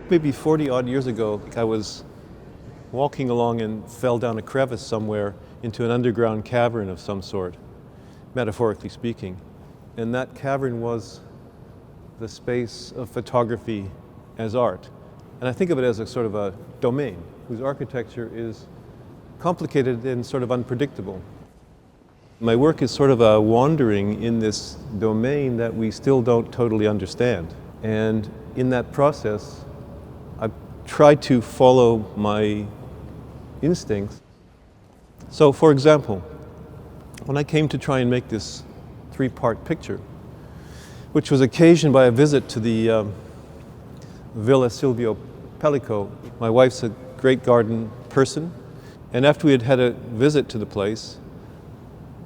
think maybe 40 odd years ago, I was walking along and fell down a crevice somewhere into an underground cavern of some sort, metaphorically speaking. And that cavern was the space of photography as art. And I think of it as a sort of a domain whose architecture is complicated and sort of unpredictable. My work is sort of a wandering in this domain that we still don't totally understand. And in that process, I've tried to follow my instincts. So, for example, when I came to try and make this three-part picture, which was occasioned by a visit to the Villa Silvio Pellico. My wife's a great garden person, and after we had had a visit to the place,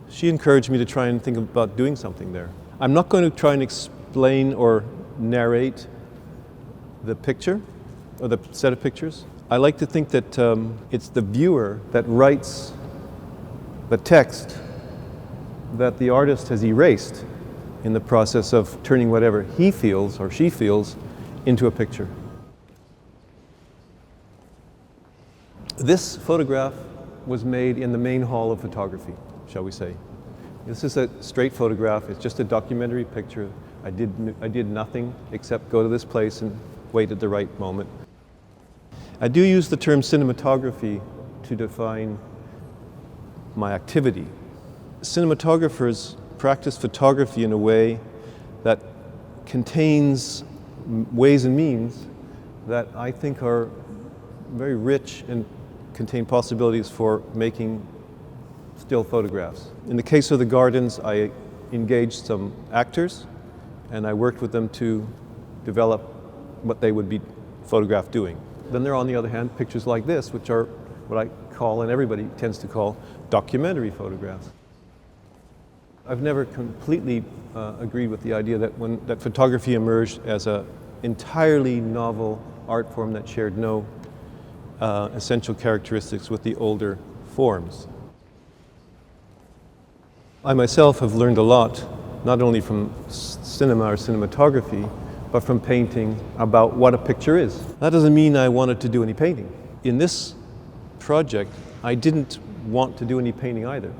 she encouraged me to try and think about doing something there. I'm not going to try and explain or narrate the picture, or the set of pictures. I like to think that it's the viewer that writes the text that the artist has erased in the process of turning whatever he feels or she feels into a picture. This photograph was made in the main hall of photography, shall we say. This is a straight photograph. It's just a documentary picture. I did nothing except go to this place and wait at the right moment. I do use the term cinematography to define my activity. Cinematographers practice photography in a way that contains ways and means that I think are very rich and contain possibilities for making still photographs. In the case of the gardens, I engaged some actors and I worked with them to develop what they would be photographed doing. Then there are, on the other hand, pictures like this, which are what I call, and everybody tends to call, documentary photographs. I've never completely agreed with the idea that photography emerged as an entirely novel art form that shared no essential characteristics with the older forms. I myself have learned a lot, not only from cinema or cinematography, but from painting about what a picture is. That doesn't mean I wanted to do any painting. In this project, I didn't want to do any painting either.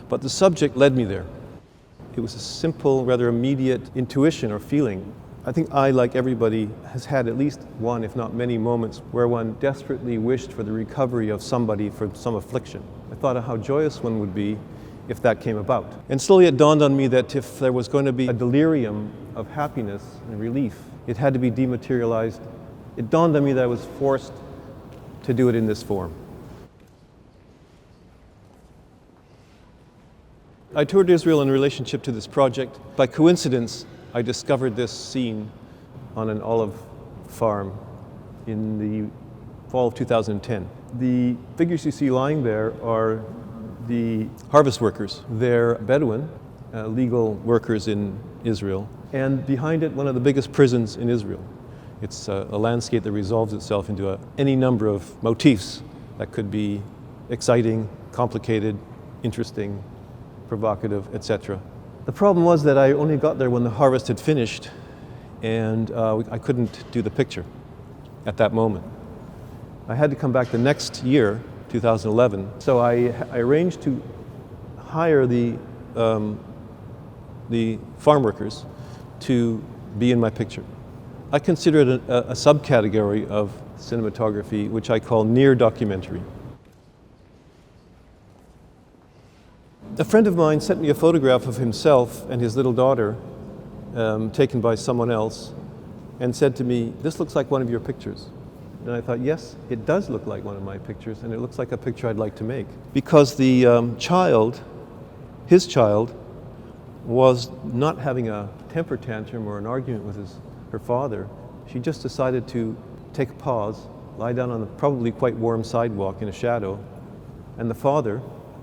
But the subject led me there. It was a simple, rather immediate intuition or feeling. I think I, like everybody, has had at least one, if not many, moments where one desperately wished for the recovery of somebody from some affliction. I thought of how joyous one would be if that came about. And slowly it dawned on me that if there was going to be a delirium of happiness and relief, it had to be dematerialized. It dawned on me that I was forced to do it in this form. I toured Israel in relationship to this project. By coincidence, I discovered this scene on an olive farm in the fall of 2010. The figures you see lying there are the harvest workers. They're Bedouin, legal workers in Israel, and behind it, one of the biggest prisons in Israel. It's a landscape that resolves itself into any number of motifs that could be exciting, complicated, interesting, provocative, etc. The problem was that I only got there when the harvest had finished, and I couldn't do the picture at that moment. I had to come back the next year, 2011, so I arranged to hire the farm workers to be in my picture. I consider it a subcategory of cinematography, which I call near documentary. A friend of mine sent me a photograph of himself and his little daughter taken by someone else and said to me, "This looks like one of your pictures." And I thought, yes, it does look like one of my pictures, and it looks like a picture I'd like to make. Because the his child, was not having a temper tantrum or an argument with her father. She just decided to take a pause, lie down on a probably quite warm sidewalk in a shadow, and the father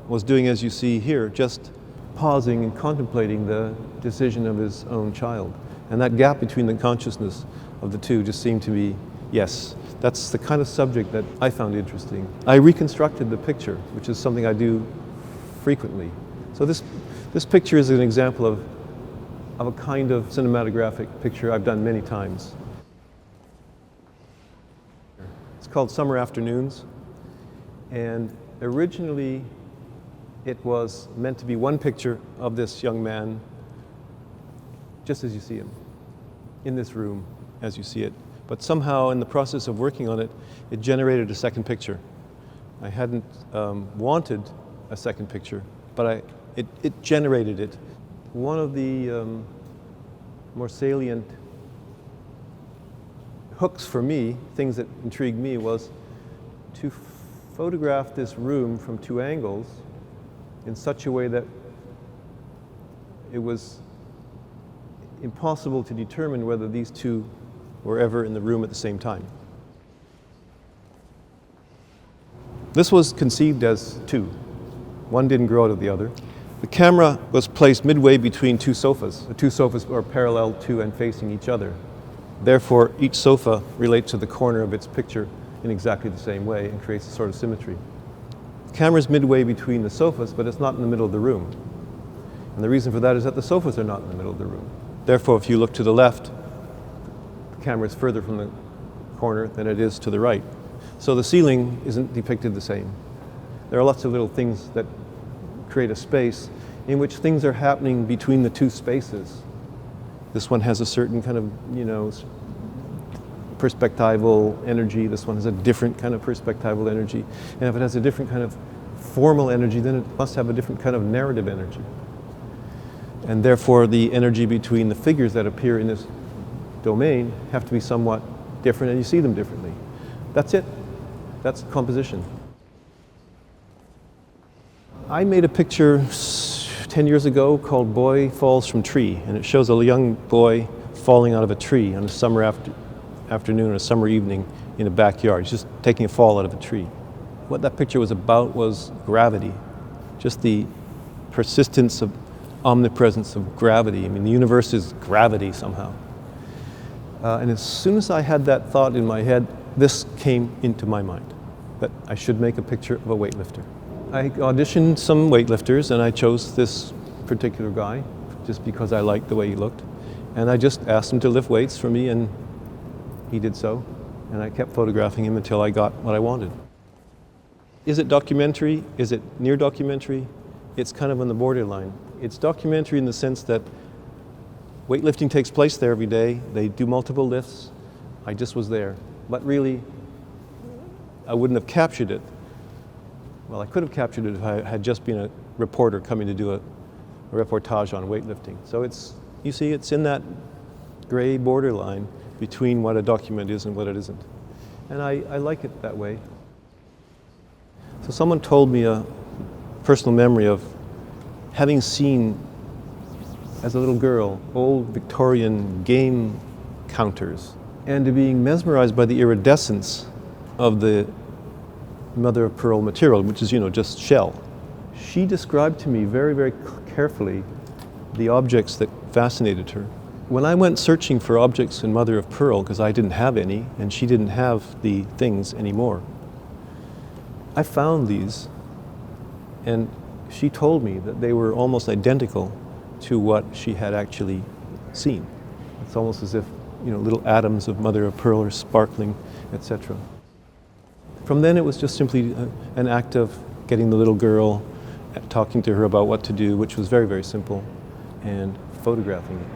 was doing as you see here, just pausing and contemplating the decision of his own child. And that gap between the consciousness of the two just seemed to be, yes, that's the kind of subject that I found interesting. I reconstructed the picture, which is something I do frequently. So this picture is an example of a kind of cinematographic picture I've done many times. called Summer Afternoons, and originally it was meant to be one picture of this young man, just as you see him, in this room as you see it. But somehow in the process of working on it, it generated a second picture. I hadn't wanted a second picture, but it generated it. One of the more salient hooks for me, things that intrigued me, was to photograph this room from two angles in such a way that it was impossible to determine whether these two were ever in the room at the same time. This was conceived as two. One didn't grow out of the other. The camera was placed midway between two sofas. The two sofas were parallel to and facing each other. Therefore, each sofa relates to the corner of its picture in exactly the same way and creates a sort of symmetry. The camera's midway between the sofas, but it's not in the middle of the room. And the reason for that is that the sofas are not in the middle of the room. Therefore, if you look to the left, the camera is further from the corner than it is to the right. So the ceiling isn't depicted the same. There are lots of little things that create a space in which things are happening between the two spaces. This one has a certain kind of, perspectival energy. This one has a different kind of perspectival energy. And if it has a different kind of formal energy, then it must have a different kind of narrative energy. And therefore, the energy between the figures that appear in this domain have to be somewhat different, and you see them differently. That's it. That's composition. I made a picture 10 years ago called Boy Falls from Tree, and it shows a young boy falling out of a tree on a summer afternoon or a summer evening in a backyard. He's just taking a fall out of a tree. What that picture was about was gravity, just the persistence of omnipresence of gravity. I mean, the universe is gravity somehow. And as soon as I had that thought in my head, this came into my mind, that I should make a picture of a weightlifter. I auditioned some weightlifters, and I chose this particular guy just because I liked the way he looked. And I just asked him to lift weights for me, and he did so. And I kept photographing him until I got what I wanted. Is it documentary? Is it near documentary? It's kind of on the borderline. It's documentary in the sense that weightlifting takes place there every day. They do multiple lifts. I just was there. But really, I wouldn't have captured it. Well, I could have captured it if I had just been a reporter coming to do a reportage on weightlifting. So you see, it's in that gray borderline between what a document is and what it isn't. And I like it that way. So someone told me a personal memory of having seen, as a little girl, old Victorian game counters, and to being mesmerized by the iridescence of the mother of pearl material, which is, just shell. She described to me very, very carefully the objects that fascinated her. When I went searching for objects in mother of pearl, because I didn't have any, and she didn't have the things anymore, I found these, and she told me that they were almost identical to what she had actually seen. It's almost as if, little atoms of mother of pearl are sparkling, etc. From then it was just simply an act of getting the little girl, talking to her about what to do, which was very, very simple, and photographing it.